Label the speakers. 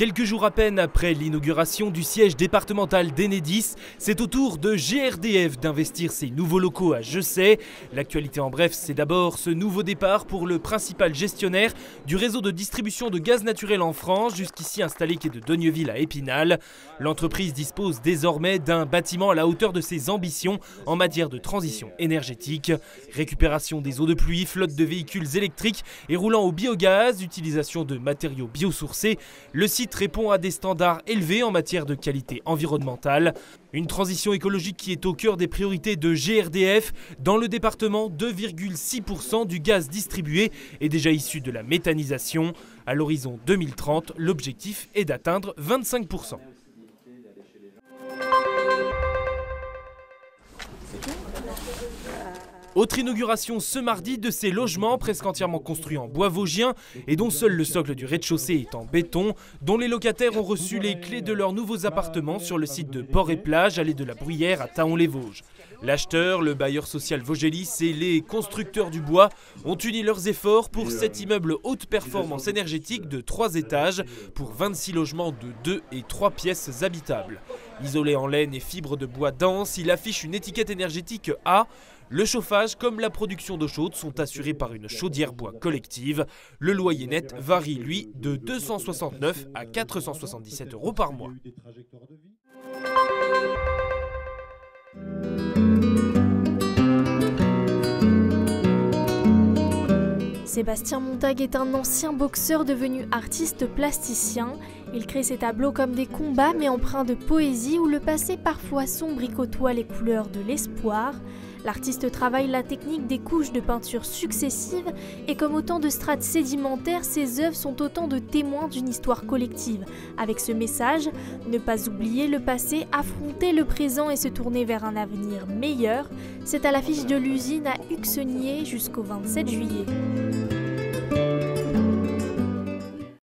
Speaker 1: Quelques jours à peine après l'inauguration du siège départemental d'Enedis, c'est au tour de GRDF d'investir ses nouveaux locaux à Jessey. L'actualité en bref, c'est d'abord ce nouveau départ pour le principal gestionnaire du réseau de distribution de gaz naturel en France, jusqu'ici installé quai de Dogneuville à Épinal. L'entreprise dispose désormais d'un bâtiment à la hauteur de ses ambitions en matière de transition énergétique. Récupération des eaux de pluie, flotte de véhicules électriques et roulant au biogaz, utilisation de matériaux biosourcés. Le site répond à des standards élevés en matière de qualité environnementale. Une transition écologique qui est au cœur des priorités de GRDF. Dans le département, 2,6% du gaz distribué est déjà issu de la méthanisation. À l'horizon 2030, l'objectif est d'atteindre 25%. Autre inauguration ce mardi de ces logements presque entièrement construits en bois vosgien et dont seul le socle du rez-de-chaussée est en béton, dont les locataires ont reçu les clés de leurs nouveaux appartements sur le site de Port et Plage, allée de la Bruyère à Thaon-les-Vosges. L'acheteur, le bailleur social Vogelis et les constructeurs du bois ont uni leurs efforts pour cet immeuble haute performance énergétique de 3 étages pour 26 logements de 2 et 3 pièces habitables. Isolé en laine et fibres de bois dense, il affiche une étiquette énergétique A. Le chauffage comme la production d'eau chaude sont assurés par une chaudière bois collective. Le loyer net varie, lui, de 269 à 477 € par mois.
Speaker 2: Sébastien Montag est un ancien boxeur devenu artiste plasticien. Il crée ses tableaux comme des combats mais empreints de poésie où le passé parfois sombre y côtoie les couleurs de l'espoir. L'artiste travaille la technique des couches de peinture successives et comme autant de strates sédimentaires, ses œuvres sont autant de témoins d'une histoire collective. Avec ce message, ne pas oublier le passé, affronter le présent et se tourner vers un avenir meilleur, c'est à l'affiche de l'usine à Uxenier jusqu'au 27 juillet.